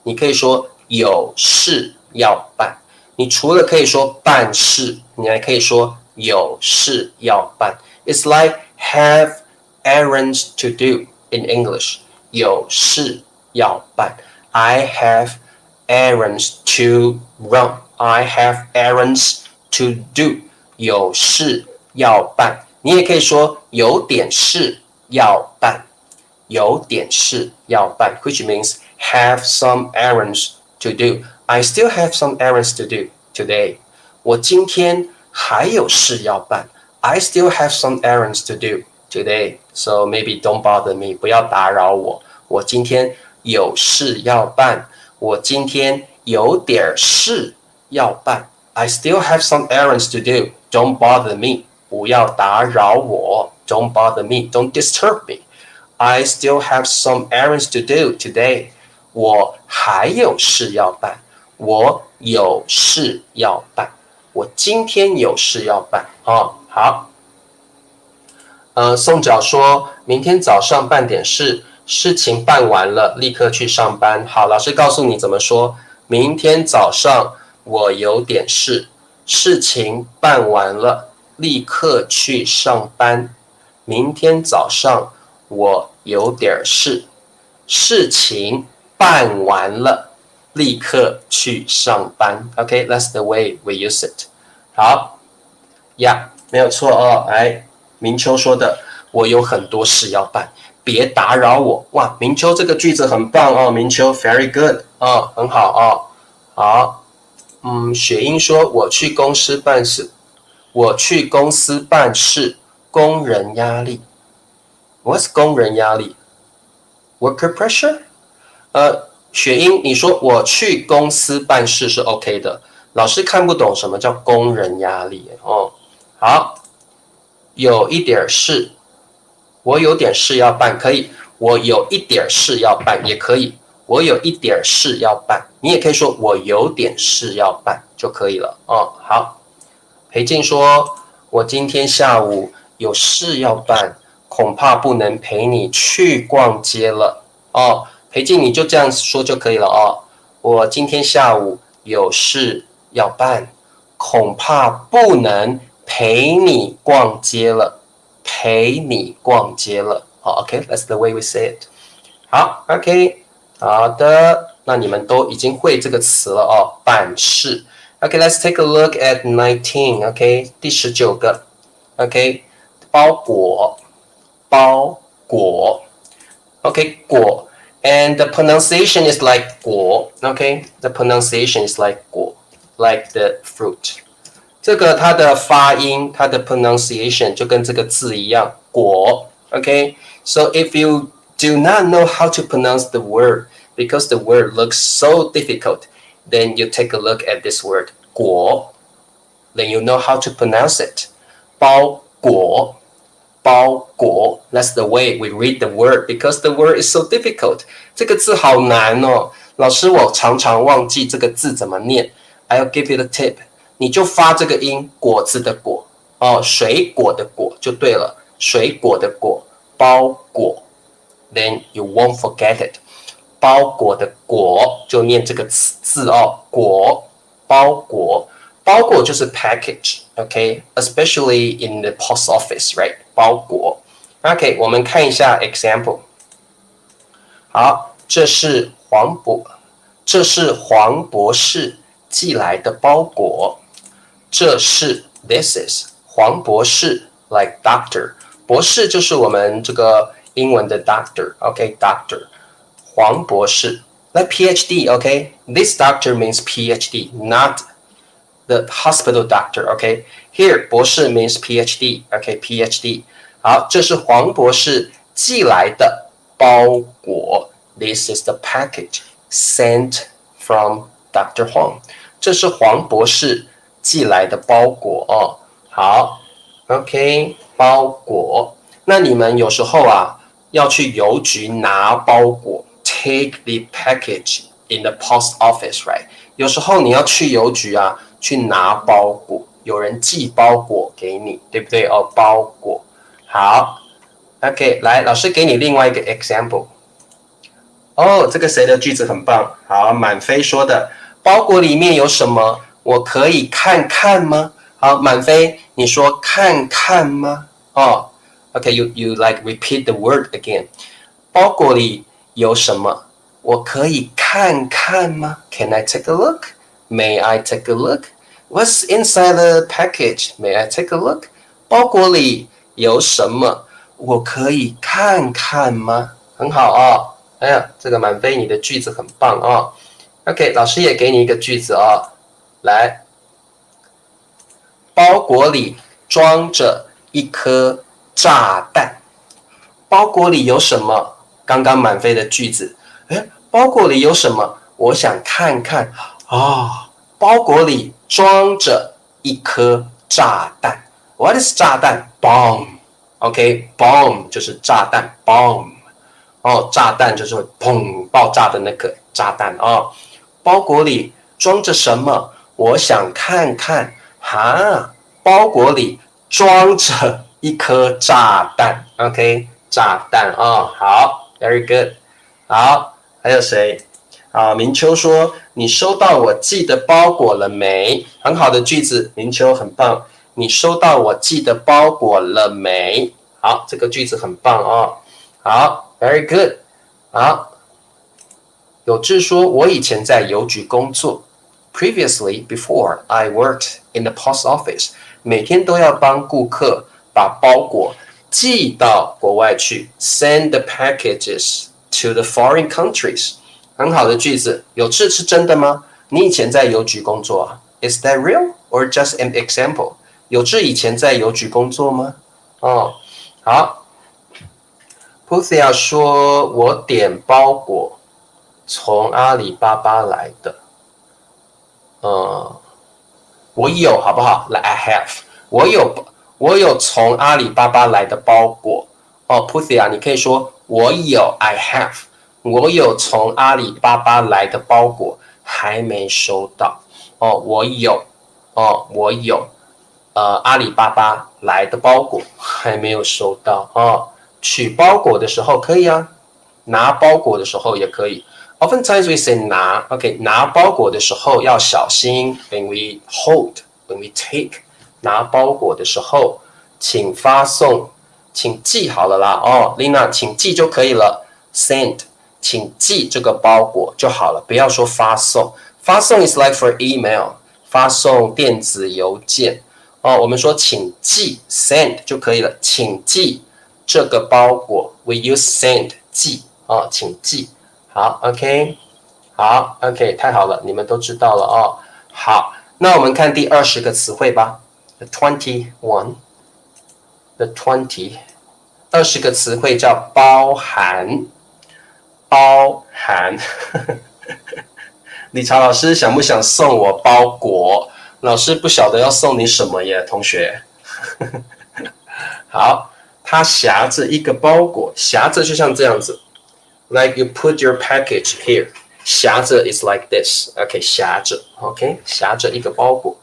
A: 你可以说有事要办。你除了可以说办事，你还可以说有事要办。It's like have errands to do in English. 有事要办。I have errands to run. I have errands to do. 有事要办。你也可以说有点事要办。有点事要办 which means have some errands to do. I still have some errands to do today. 我今天还有事要办。I still have some errands to do today, so maybe don't bother me. 不要打扰我。我今天有事要办。我今天有点事要办。I still have some errands to do. Don't bother me. 不要打扰我。Don't bother me. Don't disturb me. I still have some errands to do today. 我还有事要办。我有事要办。我今天有事要办。好。宋角说明天早上办点事，事情办完了立刻去上班。好，老师告诉你怎么说。明天早上我有点事，事情办完了立刻去上班。明天早上我有点事，事情办完了立刻去上班。Okay, that's the way we use it. 好呀，没有错哦。来，明秋说的，我有很多事要办，别打扰我。哇，明秋这个句子很棒哦，明秋 very good 很好哦。好，雪英说我去公司办事，我去公司办事，工人压力。What's 工人压力 ？Worker pressure？雪英，你说我去公司办事是 OK 的，老师看不懂什么叫工人压力哦。好，有一点事，我有点事要办，可以。我有一点事要办也可以。我有一点事要办，你也可以说我有点事要办就可以了哦。好，裴静说，我今天下午有事要办，恐怕不能陪你去逛街了哦。裴静，你就这样说就可以了哦。我今天下午有事要办，恐怕不能陪你逛街了。陪你逛街了。好 ，OK， that's the way we say it。好 ，OK。好的，那你们都已经会这个词了哦，办事。Okay, let's take a look at 19. Okay, 第19个。Okay, 包裹，包裹。Okay, 果 and the pronunciation is like 果。Okay, the pronunciation is like 果 ，like the fruit。这个它的发音，它的 pronunciation 就跟这个字一样，果。Okay, so if you do not know how to pronounce the word because the word looks so difficult, then you take a look at this word 果 then you know how to pronounce it 包裹包裹 that's the way we read the word because the word is so difficult 这个字好难哦老师，我常常忘记这个字怎么念。I'll give you the tip， 你就发这个音，果子的果哦，水果的果就对了，水果的果，包裹。Then you won't forget it。包裹的裹就念这个字哦，果，包裹，包裹就是 package，OK，especially in the post office，right？ 包裹。OK， 我们看一下 example。好，这是黄博士寄来的包裹。this is 黄博士 like doctor， 博士就是我们这个英文的 doctor，OK，doctor。黄博士 like PhD，OK，this doctor means PhD，not the hospital doctor，OK。Here 博士 means PhD，OK，PhD。好，这是黄博士寄来的包裹。This is the package sent from Dr. Huang。这是黄博士寄来的包裹哦。好 ，OK， 包裹。那你们有时候啊要去邮局拿包裹 ，take the package in the post office，right？ 有时候你要去邮局啊去拿包裹，有人寄包裹给你，对不对？哦，包裹。好 ，OK， 来，老师给你另外一个 example。哦，这个谁的句子很棒？好，满飞说的，包裹里面有什么？我可以看看吗？好，满飞，你说看看吗？哦 ，OK，you like repeat the word again。包裹里有什么？我可以看看吗 ？Can I take a look? May I take a look? What's inside the package? May I take a look? 包裹里有什么？我可以看看吗？很好哦。哎呀，这个满飞，你的句子很棒哦。OK， 老师也给你一个句子哦，来，包裹里装着一颗炸弹。包裹里有什么？刚刚满飞的句子，哎，包裹里有什么？我想看看哦。包裹里装着一颗炸弹。What is 炸弹 ？Bomb。OK，bomb 就是炸弹 ，bomb。哦，炸弹就是会砰爆炸的那个炸弹哦。包裹里装着什么？我想看看。哈，包裹里装着一颗炸弹。OK， 炸弹哦，好 ，very good。好，还有谁？啊，明秋说：“你收到我寄的包裹了没？”很好的句子，明秋很棒。你收到我寄的包裹了没？好，这个句子很棒哦。好。Very good， 好。有志说，我以前在邮局工作。Previously, before I worked in the post office， 每天都要帮顾客把包裹寄到国外去 ，send the packages to the foreign countries。很好的句子，有志是真的吗？你以前在邮局工作啊 ？Is that real or just an example？ 有志以前在邮局工作吗？哦，好。Puthia 说：“我点包裹从阿里巴巴来的，我有好不好？来 I have， 我有从阿里巴巴来的包裹哦。Puthia 你可以说我有 I have， 我有从阿里巴巴来的包裹还没收到哦，我有阿里巴巴来的包裹还没有收到哦。”取包裹的时候可以啊，拿包裹的时候也可以。Oftentimes we say 拿 ，OK， 拿包裹的时候要小心。When we hold, when we take， 拿包裹的时候，请发送，请寄好了啦。哦 ，Lina， 请寄就可以了。Send， 请寄这个包裹就好了，不要说发送。发送 is like for email， 发送电子邮件。哦，我们说请寄 send 就可以了，请寄。这个包裹 we use send 寄哦，请寄。好 ，OK， 好 ，OK， 太好了，你们都知道了哦。好，那我们看第20个词汇吧。The 20 20个词汇叫包含，包含。理查老师想不想送我包裹？老师不晓得要送你什么耶，同学。好。它夹着一个包裹，夹着就像这样子 ，like you put your package here，夹着 is like this. OK， 夹着 OK， 夹着一个包裹。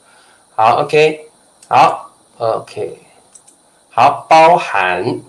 A: 好 OK， 好 OK， 好，包含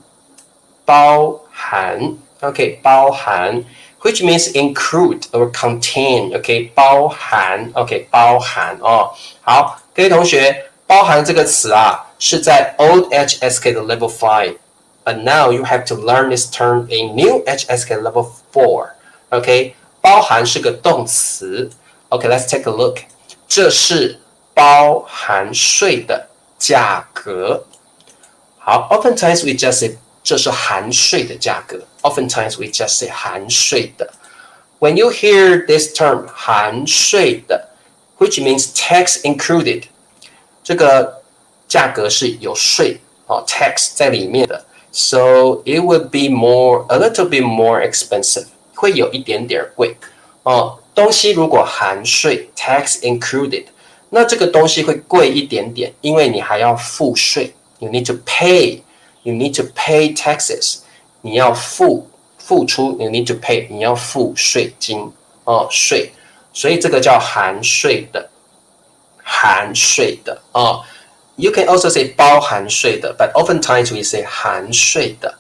A: OK， 包含 which means include or contain OK， 包含 OK， 包含哦。好，各位同学，包含这个词啊是在 old HSK 的 level 5。But now you have to learn this term in new HSK level 4. OK， 包含是个动词。OK，let's take a look. 这是包含税的价格。好 ，oftentimes we just say 这是含税的价格。Oftentimes we just say 含税的。When you hear this term 含税的 ，which means tax included， 这个价格是有税哦 ，tax 在里面的。So it would be a little bit more expensive， 会有一点点贵哦。东西如果含税 ，tax included， 那这个东西会贵一点点，因为你还要付税。You need to pay taxes， 你要付出 ，you need to pay， 你要付税金哦，税，所以这个叫含税的哦。You can also say 包含税的 but oftentimes we say 含税的。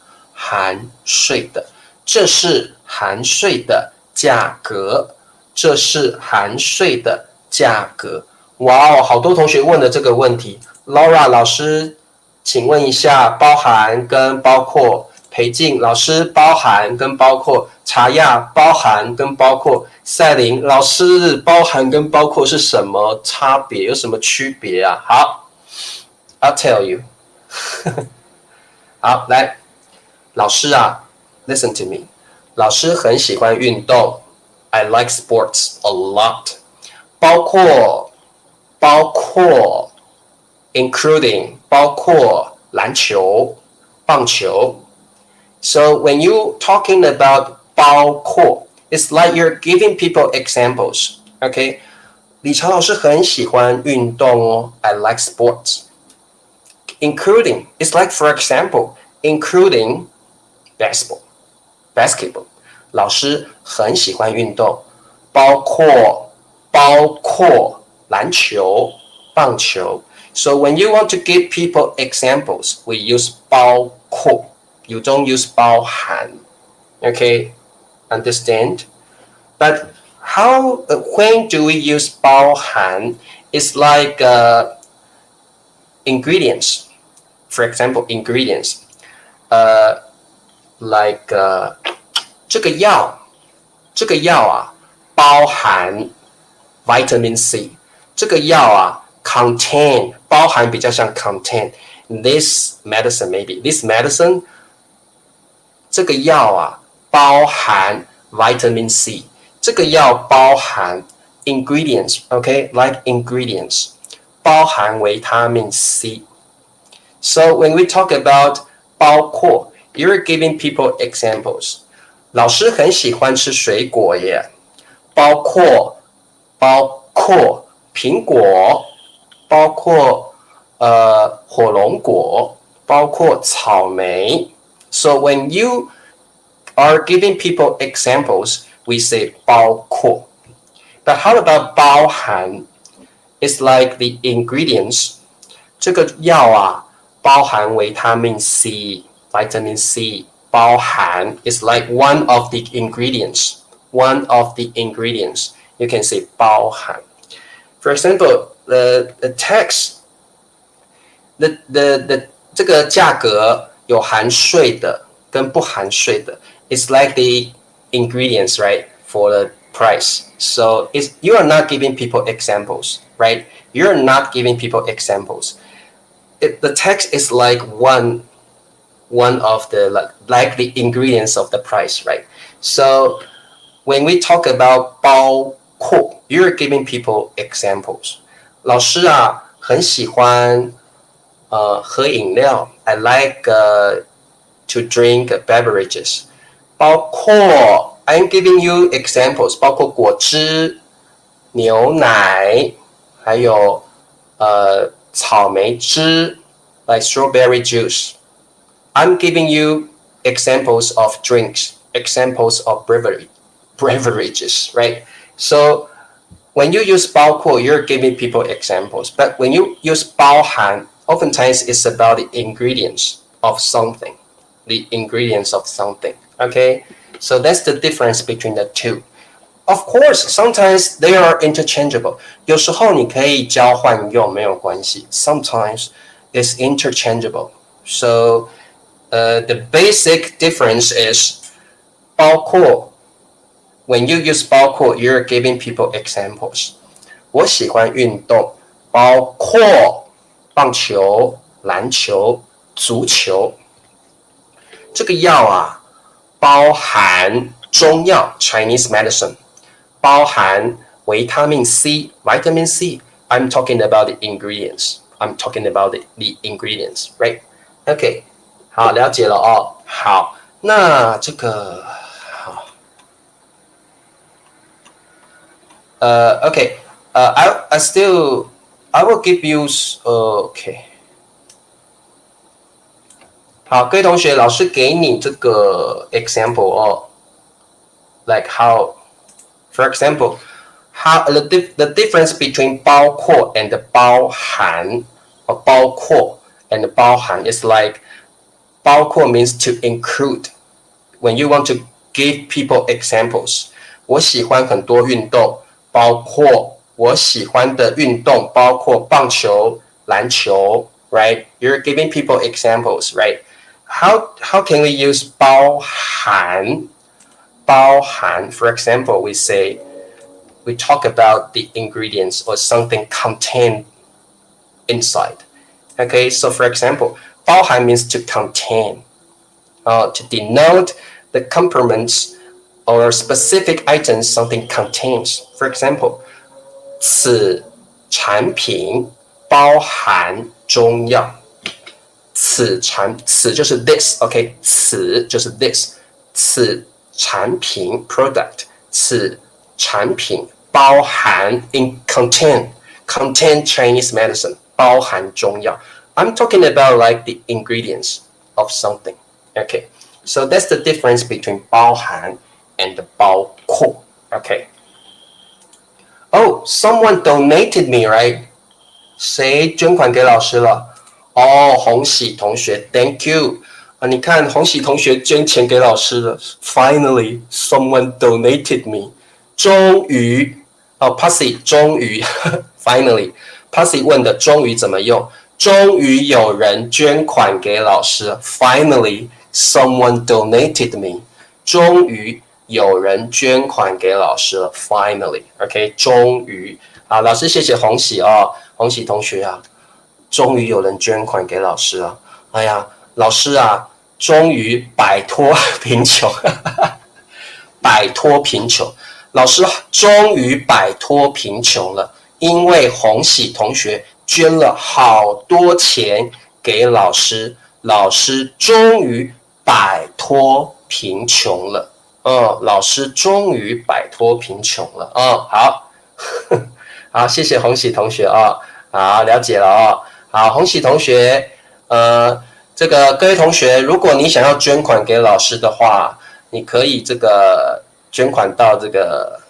A: 这是含税的价格，这是含税的价格。哇哦，好多同学问了这个问题。Laura 老师，请问一下，包含跟包括？裴静老师，包含跟包括？茶亚，包含跟包括？赛琳老师，包含跟包括是什么差别？有什么区别啊？好。I'll tell you 好，来，老师啊 ，listen to me。老师很喜欢运动 ，I like sports a lot。包括 including 包括篮球、棒球。So when you talking about 包括 ，it's like you're giving people examples。OK， 李乔老师很喜欢运动哦 ，I like sports。Including, it's like for example, including basketball. 老师很喜欢运动，包括篮球、棒球。So when you want to give people examples, we use 包括 You don't use 包含 Okay, understand? But when do we use 包含? It's like ingredients. For example, ingredients, like 这个药啊，包含 vitamin C。这个药啊 ，contain 包含比较像 contain this medicine maybe this medicine。这个药啊，包含 vitamin C。这个药包含 ingredients，OK，like ingredients， 包含维他命 C。So when we talk about 包括 you're giving people examples. 老师很喜欢吃水果耶，包括苹果，包括火龙果，包括草莓。So when you are giving people examples, we say 包括。But how about 包含 ？It's like the ingredients. 这个药啊。包含维他命 C, vitamin C 包含 is like one of the ingredients. One of the ingredients. You can say 包含。For example, the tax, the 这个价格有含税的跟不含税的 It's like the ingredients, right, for the price. So you are not giving people examples, right? You're not giving people examples. The text is like one of the like the ingredients of the price, right? So when we talk about 包括 you're giving people examples. 老师啊，很喜欢喝饮料 I like to drink beverages. 包括 I'm giving you examples. 包括果汁、牛奶，还有草莓汁 like strawberry juice. I'm giving you examples of drinks, examples of beverages, right? So when you use 包括, you're giving people examples. But when you use 包含, oftentimes it's about the ingredients of something. The ingredients of something, okay? So that's the difference between the two. Of course, sometimes they are interchangeable. 有时候你可以交换用，没有关系。Sometimes it's interchangeable. So the basic difference is 包括 when you use 包括 you're giving people examples. 我喜欢运动，包括棒球、篮球、足球。这个药啊，包含中药 Chinese medicine， 包含维他命 C vitamin C. I'm talking about the ingredients. I'm talking about the ingredients, right? OK, 好，了解了哦。好，那这个好，OK, I will give you OK. 好，各位同学，老师给你这个 example 哦 ，like how, for example, how the difference between 包括 and 包含，包括 and 包含 is like 包括 means to include. When you want to give people examples, 我喜欢很多运动，包括我喜欢的运动包括棒球、篮球 ，right? You're giving people examples, right? How can we use 包含？包含 for example, we talk about the ingredients or something contained inside. Okay, so for example, 包含 means to contain, to denote the components or specific items something contains. For example, 此产品包含中药。此就是 this, OK? 此就是 this. 此产品 product. 此产品包含 contain Chinese medicine. 包含中药。I'm talking about like the ingredients of something. Okay, so that's the difference between 包含 and 包括。Okay. Oh, someone donated me, right? 谁捐款给老师了？哦，洪喜同学 ，Thank you 啊！你看，洪喜同学捐钱给老师了。Finally, someone donated me. 终于，哦 ，Pussy 终于，Finally, Pussy 问的终于怎么用？终于有人捐款给老师。Finally, someone donated me. 终于有人捐款给老师了。Finally, OK， 终于。好，老师谢谢洪喜哦，洪喜同学啊。终于有人捐款给老师了，哎呀，老师啊，终于摆脱贫穷，摆脱贫穷，老师终于摆脱贫穷了，因为洪喜同学捐了好多钱给老师，老师终于摆脱贫穷了，老师终于摆脱贫穷了，好，好，谢谢洪喜同学啊，好，了解了哦。好，洪喜同学，这个各位同学，如果你想要捐款给老师的话，你可以这个捐款到这个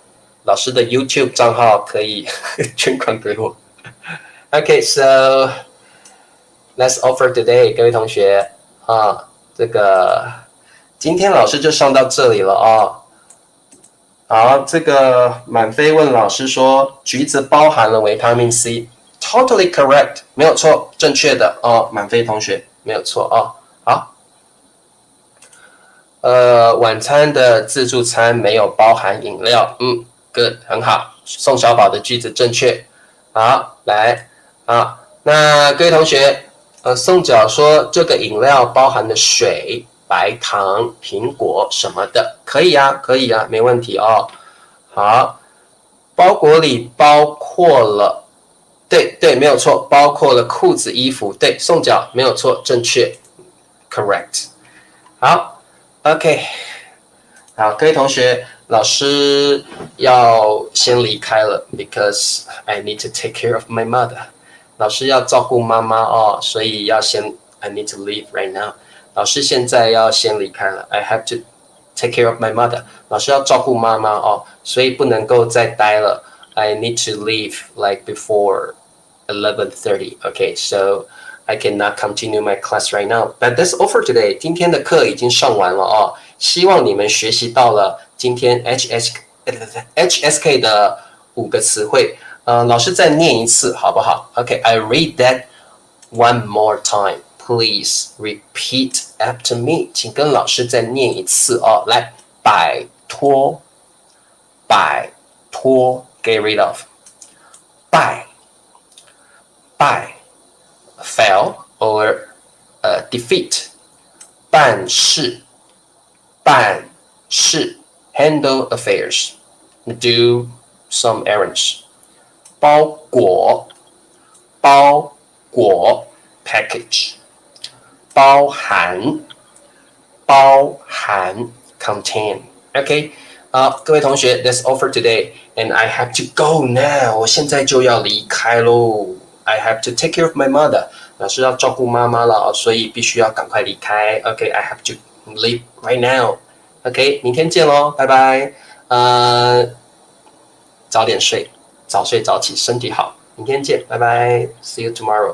A: 老师的 YouTube 账号，可以捐款给我。Okay, so let's offer today， 各位同学啊，这个今天老师就上到这里了哦。好，这个满飞问老师说，橘子包含了维他命 C。Totally correct， 没有错，正确的哦，满飞同学没有错哦。好，晚餐的自助餐没有包含饮料，good， 很好，宋小宝的句子正确。好，来，好，那各位同学，宋角说这个饮料包含了水、白糖、苹果什么的，可以啊，可以啊，没问题哦。好，包裹里包括了。对，没有错，包括了裤子、衣服。对，宋角没有错，正确 ，correct。好 ，OK， 好，各位同学，老师要先离开了 ，because I need to take care of my mother。老师要照顾妈妈哦，所以要先 I need to leave right now。老师现在要先离开了 ，I have to take care of my mother， 老师要照顾妈妈哦，所以不能够再待了。I need to leave like before 11:30. Okay, so I cannot continue my class right now. But that's all for today. 今天的课已经上完了哦，希望你们学习到了今天 HSK 的5个词汇。老师再念一次好不好 ？Okay, I read that one more time. Please repeat after me. 请跟老师再念一次哦。来，摆脱，摆脱 ，get rid of， 败。fail or defeat 办事 handle affairs do some errands 包裹 package 包含 contain OK 好，各位同学 that's all for today and I have to go now 我现在就要离开咯I have to take care of my mother. 老师要照顾妈妈了，所以必须要赶快离开。Okay, I have to leave right now. Okay, 明天见咯，拜拜。早点睡，早睡早起，身体好。明天见，拜拜。See you tomorrow.